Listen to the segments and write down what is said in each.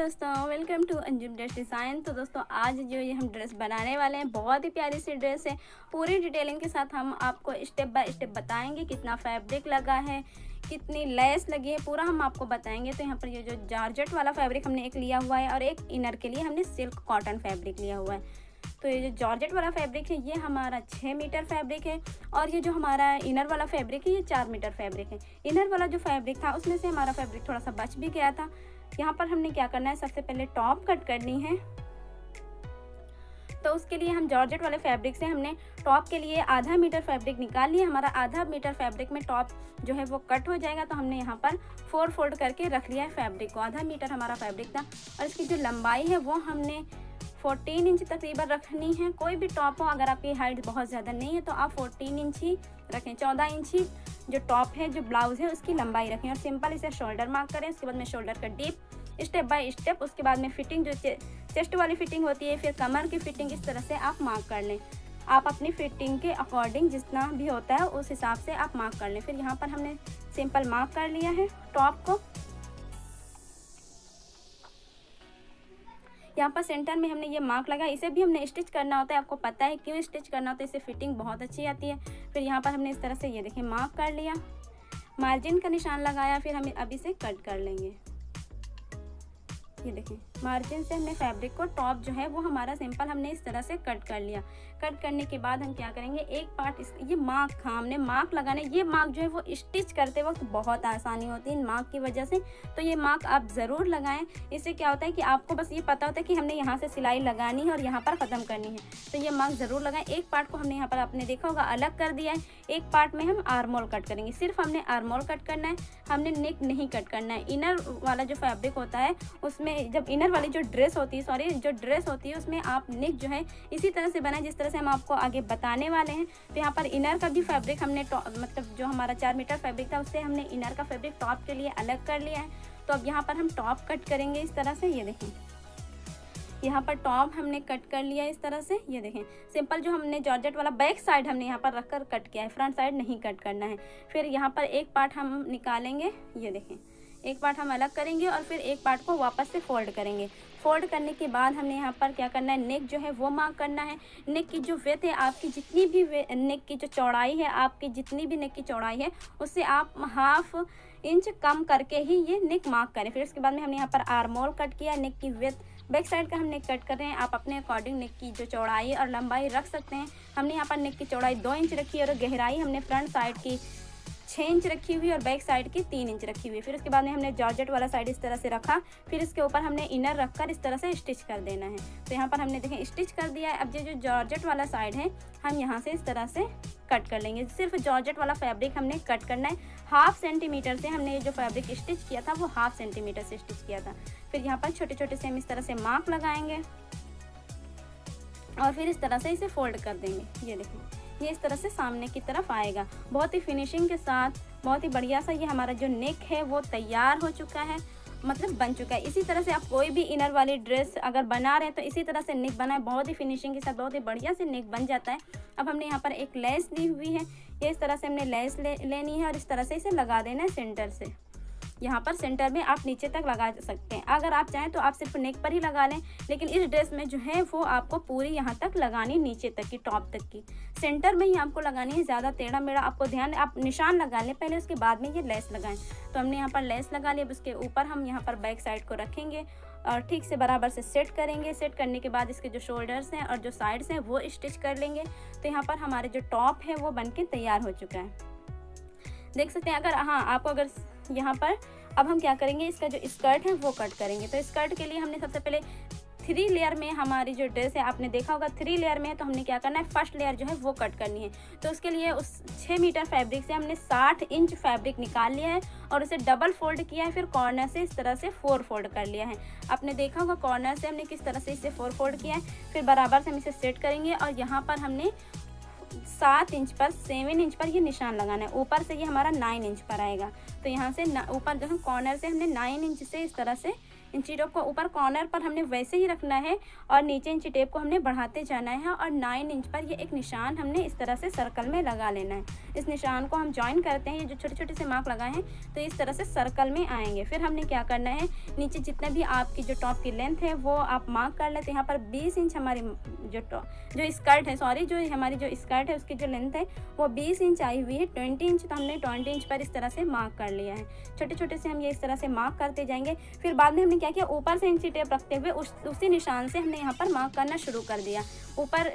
दोस्तों, welcome to Anjum dress design. तो दोस्तों आज जो ये हम ड्रेस बनाने वाले हैं बहुत ही प्यारी सी ड्रेस है। पूरी डिटेलिंग के साथ हम आपको स्टेप बाय स्टेप बताएंगे कितना फैब्रिक लगा है, कितनी लेस लगी है, पूरा हम आपको बताएंगे। तो यहाँ पर ये जो जॉर्जेट वाला फैब्रिक हमने एक लिया हुआ है और एक इनर के लिए हमने सिल्क कॉटन फैब्रिक लिया हुआ है। तो ये जो जॉर्जेट वाला फैब्रिक है ये हमारा 6 मीटर फैब्रिक है और ये जो हमारा इनर वाला फैब्रिक है ये 4 मीटर फैब्रिक है। इनर वाला जो फैब्रिक था उसमें से हमारा फैब्रिक थोड़ा सा बच भी गया था। यहाँ पर हमने क्या करना है, सबसे पहले टॉप कट करनी है। तो उसके लिए हम जॉर्जेट वाले फैब्रिक से हमने टॉप के लिए आधा मीटर फैब्रिक निकाल लिया। हमारा आधा मीटर फैब्रिक में टॉप जो है वो कट हो जाएगा। तो हमने यहाँ पर 4 फोल्ड करके रख लिया है फैब्रिक को। आधा मीटर हमारा फैब्रिक था और इसकी जो लंबाई है वो हमने 14 इंच तकरीबन रखनी है। कोई भी टॉप हो, अगर आपकी हाइट बहुत ज़्यादा नहीं है तो आप 14 इंच ही रखें। 14 इंच ही जो टॉप है, जो ब्लाउज़ है उसकी लंबाई रखें और सिंपल इसे शोल्डर मार्क करें। उसके बाद में शोल्डर का डीप स्टेप बाय स्टेप, उसके बाद में फिटिंग जो चेस्ट वाली फिटिंग होती है, फिर कमर की फिटिंग, इस तरह से आप मार्क कर लें। आप अपनी फिटिंग के अकॉर्डिंग जितना भी होता है उस हिसाब से आप मार्क कर लें। फिर यहाँ पर हमने सिंपल मार्क कर लिया है टॉप को। यहाँ पर सेंटर में हमने ये मार्क लगा, इसे भी हमने स्टिच करना होता है। आपको पता है क्यों स्टिच करना होता है, इससे फिटिंग बहुत अच्छी आती है। फिर यहाँ पर हमने इस तरह से ये देखिए मार्क कर लिया, मार्जिन का निशान लगाया। फिर हम अब इसे कट कर लेंगे। ये देखें मार्जिन से हमने फैब्रिक को टॉप जो है वो हमारा सिंपल हमने इस तरह से कट कर लिया। कट करने के बाद हम क्या करेंगे, एक पार्ट ये मार्क था, हमने मार्क लगाना। ये मार्क जो है वो स्टिच करते वक्त बहुत आसानी होती है इन मार्क की वजह से। तो ये मार्क आप ज़रूर लगाएं। इससे क्या होता है कि आपको बस ये पता होता है कि हमने यहाँ से सिलाई लगानी है और यहाँ पर ख़त्म करनी है। तो ये मार्क ज़रूर लगाएं। एक पार्ट को हमने यहाँ पर आपने देखा होगा अलग कर दिया है। एक पार्ट में हम आर्म होल कट करेंगे। सिर्फ हमने आर्म होल कट करना है, हमने नेक नहीं कट करना है। इनर वाला जो फैब्रिक होता है उसमें, जब इनर वाली जो ड्रेस होती है, जो ड्रेस होती है उसमें आप नेक जो है इसी तरह से बनाए जिस तरह से हम आपको आगे बताने वाले हैं। तो यहाँ पर इनर का भी फैब्रिक हमने मतलब जो हमारा 4 मीटर फैब्रिक था उससे हमने इनर का फैब्रिक टॉप के लिए अलग कर लिया है। तो अब यहाँ पर हम टॉप कट करेंगे इस तरह से। ये देखें यहाँ पर टॉप हमने कट कर लिया इस तरह से। ये देखें सिंपल जो हमने जॉर्जेट वाला बैक साइड हमने यहाँ पर रखकर कट किया है, फ्रंट साइड नहीं कट करना है। फिर यहाँ पर एक पार्ट हम निकालेंगे। ये देखें एक पार्ट हम अलग करेंगे और फिर एक पार्ट को वापस से फोल्ड करेंगे। फोल्ड करने के बाद हमने यहाँ पर क्या करना है, नेक जो है वो मार्क करना है। नेक की जो विड्थ है आपकी, जितनी भी नेक की जो चौड़ाई है आपकी, जितनी भी नेक की चौड़ाई है उससे आप ½ इंच कम करके ही ये नेक मार्क करें। फिर उसके बाद में हमने यहाँ पर आर्म होल कट किया। नेक की विड्थ बैक साइड का हमने कट कर रहे हैं। आप अपने अकॉर्डिंग नेक की जो चौड़ाई और लंबाई रख सकते हैं। हमने यहाँ पर नेक की चौड़ाई 2 इंच रखी है और गहराई हमने फ्रंट साइड की 6 इंच रखी हुई और बैक साइड की 3 इंच रखी हुई। फिर उसके बाद में हमने जॉर्जेट वाला साइड इस तरह से रखा। फिर इसके ऊपर हमने इनर रखकर इस तरह से स्टिच कर देना है। तो यहाँ पर हमने देखें स्टिच कर दिया है। अब ये जो जॉर्जेट वाला साइड है हम यहाँ से इस तरह से कट कर लेंगे। सिर्फ जॉर्जेट वाला फैब्रिक हमने कट करना है। ½ सेंटीमीटर से हमने ये जो फैब्रिक स्टिच किया था वो ½ सेंटीमीटर से स्टिच किया था। फिर यहाँ पर छोटे छोटे से हम इस तरह से मार्क लगाएंगे और फिर इस तरह से इसे फोल्ड कर देंगे। ये देखें ये इस तरह से सामने की तरफ आएगा। बहुत ही फिनिशिंग के साथ बहुत ही बढ़िया सा ये हमारा जो नेक है वो तैयार हो चुका है, मतलब बन चुका है। इसी तरह से आप कोई भी इनर वाली ड्रेस अगर बना रहे हैं तो इसी तरह से नेक बनाए। बहुत ही फिनिशिंग के साथ बहुत ही बढ़िया से नेक बन जाता है। अब हमने यहाँ पर एक लेस ली हुई है। ये इस तरह से हमने लेस लेनी है और इस तरह से इसे लगा देना है सेंटर से। यहाँ पर सेंटर में आप नीचे तक लगा सकते हैं। अगर आप चाहें तो आप सिर्फ नेक पर ही लगा लें, लेकिन इस ड्रेस में जो है वो आपको पूरी यहाँ तक लगानी, नीचे तक की, टॉप तक की। सेंटर में ही आपको लगानी है, ज़्यादा टेढ़ा मेढ़ा आपको ध्यान, आप निशान लगा लें पहले, उसके बाद में ये लेस लगाएं। तो हमने यहाँ पर लेस लगा लिया। अब उसके ऊपर हम यहाँ पर बैक साइड को रखेंगे और ठीक से बराबर से सेट करेंगे। सेट करने के बाद इसके जो शोल्डर्स हैं और जो साइड्स हैं वो स्टिच कर लेंगे। तो यहाँ पर हमारे जो टॉप है वो बन के तैयार हो चुका है, देख सकते हैं। अगर आपको अगर यहाँ पर अब हम क्या करेंगे, इसका जो स्कर्ट है वो कट करेंगे। तो स्कर्ट के लिए हमने सबसे पहले 3 लेयर में, हमारी जो ड्रेस है आपने देखा होगा 3 लेयर में है, तो हमने क्या करना है, फर्स्ट लेयर जो है वो कट करनी है। तो उसके लिए उस 6 मीटर फैब्रिक से हमने 60 इंच फैब्रिक निकाल लिया है और उसे डबल फोल्ड किया है। फिर कॉर्नर से इस तरह से 4 फोल्ड कर लिया है। आपने देखा होगा कॉर्नर से हमने किस तरह से इसे 4 फोल्ड किया है। फिर बराबर से हम इसे सेट करेंगे और यहाँ पर हमने 7 इंच पर, 7 इंच पर ये निशान लगाना है। ऊपर से ये हमारा 9 इंच पर आएगा। तो यहाँ से ऊपर जो है कॉर्नर से हमने 9 इंच से इस तरह से इंची टेप को ऊपर कॉर्नर पर हमने वैसे ही रखना है और नीचे इंची टेप को हमने बढ़ाते जाना है और 9 इंच पर ये एक निशान हमने इस तरह से सर्कल में लगा लेना है। इस निशान को हम ज्वाइन करते हैं, ये जो छोटे छोटे से मार्क लगाए हैं तो इस तरह से सर्कल में आएंगे। फिर हमने क्या करना है, नीचे जितने भी आपकी जो टॉप की लेंथ है वो आप मार्क कर लेते हैं। यहाँ पर 20 इंच हमारी जो स्कर्ट है, सॉरी जो हमारी जो स्कर्ट है उसकी जो लेंथ है वो 20 इंच आई हुई है। 20 इंच तो हमने 20 इंच पर इस तरह से मार्क कर लिया है। छोटे छोटे से हम ये इस तरह से मार्क करते जाएंगे। फिर बाद में हमने क्या किया, ऊपर से इंची टेप रखते हुए उसी निशान से हमने यहाँ पर मार्क करना शुरू कर दिया। ऊपर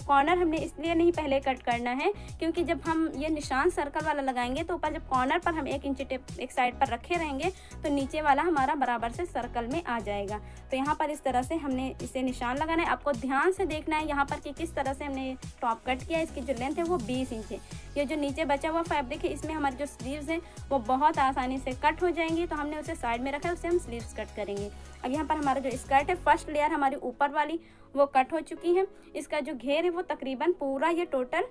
कॉर्नर हमने इसलिए नहीं पहले कट करना है क्योंकि जब हम ये निशान सर्कल वाला लगाएंगे तो ऊपर जब कॉर्नर पर हम 1 इंची टेप एक साइड पर रखे रहेंगे तो नीचे वाला हमारा बराबर से सर्कल में आ जाएगा। तो यहाँ पर इस तरह से हमने इसे निशान लगाना है। आपको ध्यान से देखना है यहाँ पर कि किस तरह से हमने टॉप कट किया। इसकी जो लेंथ है वो 20 इंच है। ये जो नीचे बचा हुआ फैब्रिक है इसमें हमारी जो स्लीव्स हैं वो बहुत आसानी से कट हो जाएंगी, तो हमने उसे साइड में रखा है, उसे हम स्लीव्स कट करेंगे। अब यहाँ पर हमारा जो स्कर्ट है फर्स्ट लेयर हमारी ऊपर वाली वो कट हो चुकी है। इसका जो घेर है वो तकरीबन पूरा ये टोटल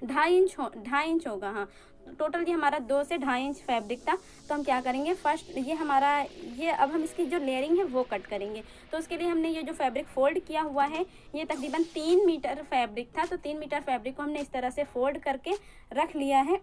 2.5 इंच होगा। हाँ, टोटल ये हमारा 2 से 2.5 इंच फैब्रिक था। तो हम क्या करेंगे, फर्स्ट ये अब हम इसकी जो लेयरिंग है वो कट करेंगे। तो उसके लिए हमने ये जो फैब्रिक फोल्ड किया हुआ है ये तकरीबन 3 मीटर फैब्रिक था। तो 3 मीटर फैब्रिक को हमने इस तरह से फोल्ड करके रख लिया है।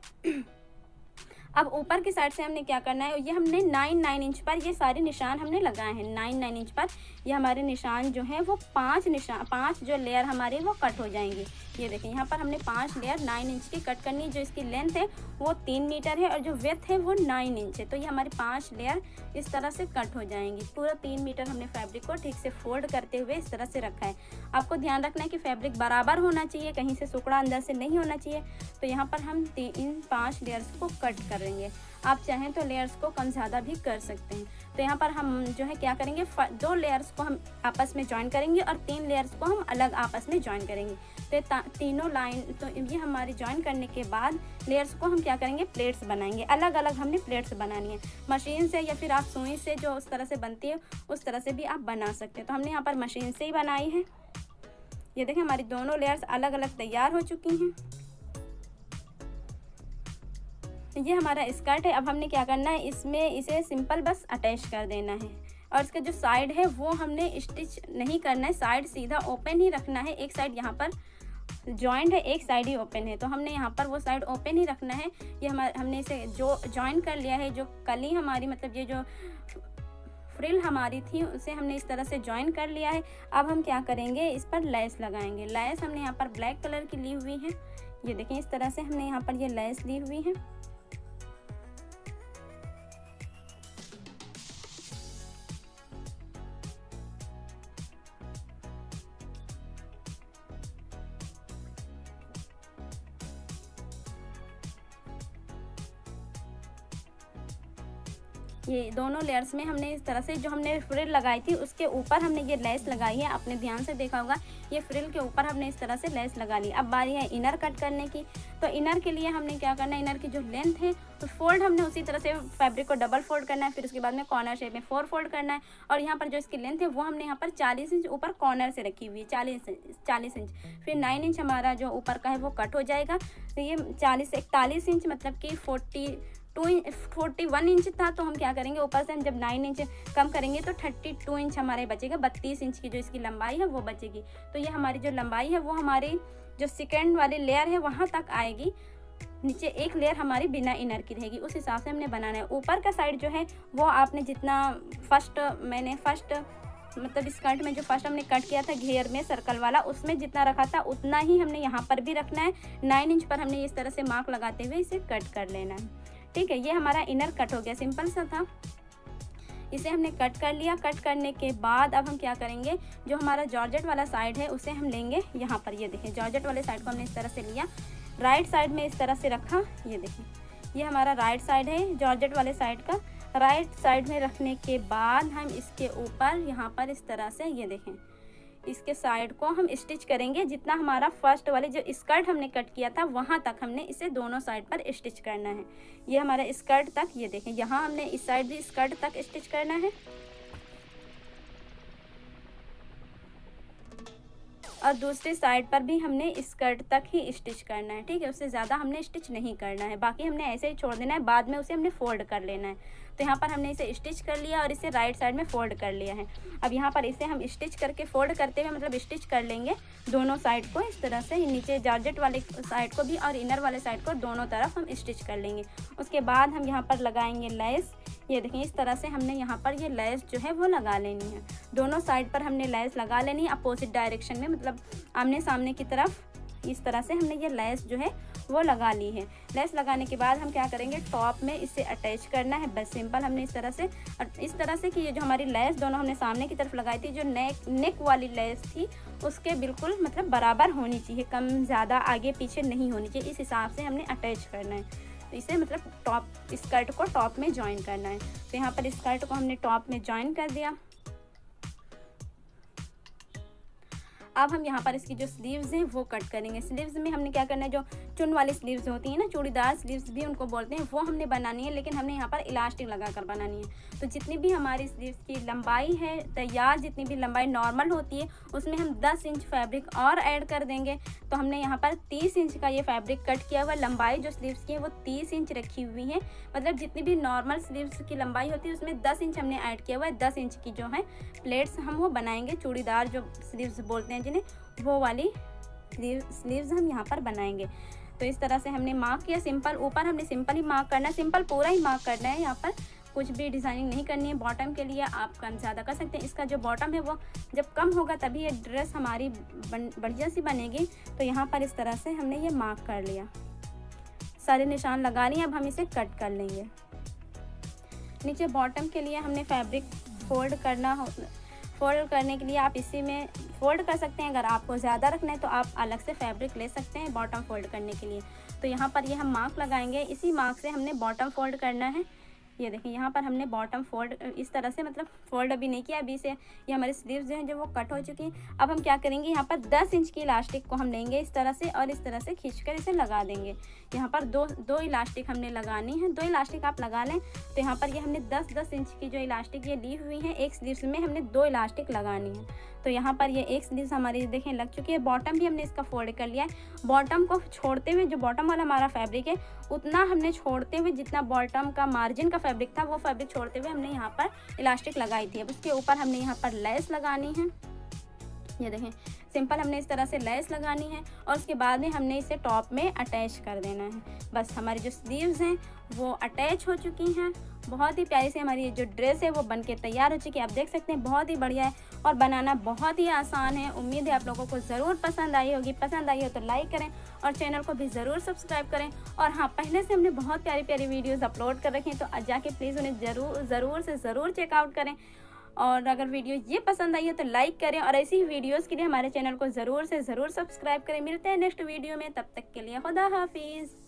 अब ऊपर की साइड से हमने क्या करना है, ये हमने 9 इंच पर ये सारे निशान हमने लगाए हैं। 9 इंच पर ये हमारे निशान जो हैं वो 5 जो लेयर हमारे वो कट हो जाएंगे। ये देखें यहाँ पर हमने 5 लेयर 9 इंच की कट करनी है। जो इसकी लेंथ है वो 3 मीटर है और जो विड्थ है वो 9 इंच है। तो ये हमारी 5 लेयर इस तरह से कट हो जाएंगी। पूरा 3 मीटर हमने फैब्रिक को ठीक से फोल्ड करते हुए इस तरह से रखा है। आपको ध्यान रखना है कि फैब्रिक बराबर होना चाहिए, कहीं से टुकड़ा अंदर से नहीं होना चाहिए। तो यहाँ पर हम इन 5 लेयर्स को कट करेंगे। आप चाहें तो लेयर्स को कम ज़्यादा भी कर सकते हैं। तो यहाँ पर हम जो है क्या करेंगे, 2 लेयर्स को हम आपस में ज्वाइन करेंगे और 3 लेयर्स को हम अलग आपस में ज्वाइन करेंगे। तो तीनों लाइन तो ये हमारी ज्वाइन करने के बाद लेयर्स को हम क्या करेंगे, प्लेट्स बनाएंगे। अलग अलग हमने प्लेट्स बनानी है। मशीन से या फिर आप सुई से जो उस तरह से बनती है उस तरह से भी आप बना सकते हैं। तो हमने यहाँ पर मशीन से ही बनाई है। ये देखें हमारी दोनों लेयर्स अलग अलग तैयार हो चुकी हैं। ये हमारा स्कर्ट है। अब हमने क्या करना है, इसे सिंपल बस अटैच कर देना है और इसका जो साइड है वो हमने स्टिच नहीं करना है। साइड सीधा ओपन ही रखना है। एक साइड यहाँ पर जॉइंट है, एक साइड ही ओपन है। तो हमने यहाँ पर वो साइड ओपन ही रखना है। ये हमने इसे जो जॉइन कर लिया है, जो कली हमारी मतलब ये जो फ्रिल हमारी थी उसे हमने इस तरह से जॉइन कर लिया है। अब हम क्या करेंगे, इस पर लेस लगाएंगे। लेस हमने यहाँ पर ब्लैक कलर की ली हुई है। ये देखें इस तरह से हमने यहाँ पर ये लेस ली हुई है। ये दोनों लेयर्स में हमने इस तरह से जो हमने फ्रिल लगाई थी उसके ऊपर हमने ये लेस लगाई है। आपने ध्यान से देखा होगा ये फ्रिल के ऊपर हमने इस तरह से लेस लगा ली। अब बारी है इनर कट करने की। तो इनर के लिए हमने क्या करना है, इनर की जो लेंथ है तो फोल्ड हमने उसी तरह से फैब्रिक को डबल फोल्ड करना है। फिर उसके बाद में कॉर्नर शेप में 4 फोल्ड करना है। और यहाँ पर जो इसकी लेंथ है वो हमने यहाँ पर 40 इंच ऊपर कॉर्नर से रखी हुई है, 40 इंच। फिर 9 इंच हमारा जो ऊपर का है वो कट हो जाएगा। तो ये 40 से 41 इंच मतलब कि 41 इंच था। तो हम क्या करेंगे, ऊपर से हम जब 9 इंच कम करेंगे तो 32 इंच हमारे बचेगा। 32 इंच की जो इसकी लंबाई है वो बचेगी। तो ये हमारी जो लंबाई है वो हमारी जो सेकेंड वाली लेयर है वहाँ तक आएगी। नीचे एक लेयर हमारी बिना इनर की रहेगी। उस हिसाब से हमने बनाना है। ऊपर का साइड जो है वो आपने जितना फर्स्ट मतलब स्कर्ट में जो फर्स्ट हमने कट किया था घेर में सर्कल वाला, उसमें जितना रखा था उतना ही हमने यहाँ पर भी रखना है। 9 इंच पर हमने इस तरह से मार्क लगाते हुए इसे कट कर लेना है। ठीक है, ये हमारा इनर कट हो गया, सिंपल सा था। इसे हमने कट कर लिया। कट करने के बाद अब हम क्या करेंगे, जो हमारा जॉर्जेट वाला साइड है उसे हम लेंगे यहाँ पर। ये देखें जॉर्जेट वाले साइड को हमने इस तरह से लिया, राइट साइड में इस तरह से रखा। ये देखें ये हमारा राइट साइड है जॉर्जेट वाले साइड का। राइट साइड में रखने के बाद हम इसके ऊपर यहाँ पर इस तरह से ये देखें इसके साइड को हम स्टिच करेंगे। जितना हमारा फर्स्ट वाले जो स्कर्ट हमने कट किया था वहाँ तक हमने इसे दोनों साइड पर स्टिच करना है। ये हमारा स्कर्ट तक, ये देखें यहाँ हमने इस साइड भी स्कर्ट तक स्टिच करना है और दूसरी साइड पर भी हमने स्कर्ट तक ही स्टिच करना है। ठीक है, उससे ज़्यादा हमने स्टिच नहीं करना है। बाकी हमने ऐसे ही छोड़ देना है, बाद में उसे हमने फोल्ड कर लेना है। तो यहाँ पर हमने इसे स्टिच कर लिया और इसे राइट साइड में फोल्ड कर लिया है। अब यहाँ पर इसे हम स्टिच करके फोल्ड करते हुए मतलब स्टिच कर लेंगे दोनों साइड को इस तरह से, नीचे जॉर्जेट वाले साइड को भी और इनर वाले साइड को दोनों तरफ हम स्टिच कर लेंगे। उसके बाद हम यहाँ पर लगाएंगे लेस। ये देखें इस तरह से हमने यहाँ पर ये लेस जो है वो लगा लेनी है। दोनों साइड पर हमने लेस लगा लेनी है अपोजिट डायरेक्शन में, मतलब आमने सामने की तरफ। इस तरह से हमने ये लेस जो है वो लगा ली है। लेस लगाने के बाद हम क्या करेंगे, टॉप में इसे अटैच करना है। बस सिंपल हमने इस तरह से कि ये जो हमारी लेस दोनों हमने सामने की तरफ लगाई थी, जो नेक वाली लेस थी उसके बिल्कुल मतलब बराबर होनी चाहिए, कम ज़्यादा आगे पीछे नहीं होनी चाहिए। इस हिसाब से हमने अटैच करना है। तो इसे मतलब टॉप स्कर्ट को टॉप में ज्वाइन करना है। तो यहाँ पर स्कर्ट को हमने टॉप में ज्वाइन कर दिया। अब हम यहाँ पर इसकी जो स्लीव्स हैं वो कट करेंगे। स्लीव्स में हमने क्या करना है, जो चुन वाली स्लीव्स होती हैं ना, चूड़ीदार स्लीव्स भी उनको बोलते हैं, वो हमने बनानी है, लेकिन हमने यहाँ पर इलास्टिक लगाकर बनानी है। तो जितनी भी हमारी स्लीव्स की लंबाई है तैयार, जितनी भी लंबाई नॉर्मल होती है उसमें हम 10 इंच फैब्रिक और ऐड कर देंगे। तो हमने यहाँ पर 30 इंच का ये फैब्रिक कट किया हुआ। लंबाई जो स्लीव्स की है वो 30 इंच रखी हुई है, मतलब जितनी भी नॉर्मल स्लीव्स की लंबाई होती है उसमें 10 इंच हमने ऐड किया हुआ है। 10 इंच की जो है प्लेट्स हम वो बनाएंगे, चूड़ीदार जो स्लीव्स बोलते हैं जिन्हें, वो वाली स्लीव्स हम यहाँ पर बनाएंगे। तो इस तरह से हमने मार्क किया सिंपल। ऊपर हमने सिंपल ही मार्क करना है, सिंपल पूरा ही मार्क करना है। यहाँ पर कुछ भी डिज़ाइनिंग नहीं करनी है। बॉटम के लिए आप कम ज़्यादा कर सकते हैं। इसका जो बॉटम है वो जब कम होगा तभी ये ड्रेस हमारी बढ़िया सी बनेगी। तो यहाँ पर इस तरह से हमने ये मार्क कर लिया, सारे निशान लगा लिए। अब हम इसे कट कर लेंगे। नीचे बॉटम के लिए हमने फैब्रिक फोल्ड करने के लिए आप इसी में फोल्ड कर सकते हैं। अगर आपको ज़्यादा रखना है तो आप अलग से फैब्रिक ले सकते हैं बॉटम फोल्ड करने के लिए। तो यहाँ पर ये हम मार्क लगाएंगे, इसी मार्क से हमने बॉटम फोल्ड करना है। ये देखें यहाँ पर हमने बॉटम फोल्ड इस तरह से, मतलब फोल्ड अभी नहीं किया, अभी से ये हमारी स्लीव्स जो हैं जो वो कट हो चुकी हैं। अब हम क्या करेंगे, यहाँ पर 10 इंच की इलास्टिक को हम लेंगे इस तरह से और इस तरह से खींचकर इसे लगा देंगे। यहाँ पर दो इलास्टिक हमने लगानी है। 2 इलास्टिक आप लगा लें। तो यहाँ पर ये हमने 10-10 इंच की जो इलास्टिक ये ली हुई है, एक स्लीव्स में हमने 2 इलास्टिक लगानी है। तो यहाँ पर ये एक स्लीव्स हमारी देखें लग चुकी है। बॉटम भी हमने इसका फोल्ड कर लिया है। बॉटम को छोड़ते हुए, जो बॉटम वाला हमारा फैब्रिक है उतना हमने छोड़ते हुए, जितना बॉटम का मार्जिन का फैब्रिक था वो फैब्रिक छोड़ते हुए हमने यहाँ पर इलास्टिक लगाई थी। अब उसके ऊपर हमने यहाँ पर लेस लगानी है। ये देखें सिंपल हमने इस तरह से लेस लगानी है और उसके बाद में हमने इसे टॉप में अटैच कर देना है। बस हमारी जो स्लीव्स हैं वो अटैच हो चुकी हैं। बहुत ही प्यारी सी हमारी ये जो ड्रेस है वो बनके तैयार हो चुकी है। आप देख सकते हैं बहुत ही बढ़िया है और बनाना बहुत ही आसान है। उम्मीद है आप लोगों को ज़रूर पसंद आई होगी। पसंद आई हो तो लाइक करें और चैनल को भी ज़रूर सब्सक्राइब करें। और हाँ, पहले से हमने बहुत प्यारी प्यारी वीडियोज़ अपलोड कर रखी हैं, तो जाके प्लीज़ उन्हें ज़रूर चेकआउट करें। और अगर वीडियो ये पसंद आई है तो लाइक करें और ऐसी ही वीडियोस के लिए हमारे चैनल को ज़रूर सब्सक्राइब करें। मिलते हैं नेक्स्ट वीडियो में, तब तक के लिए खुदा हाफिज़।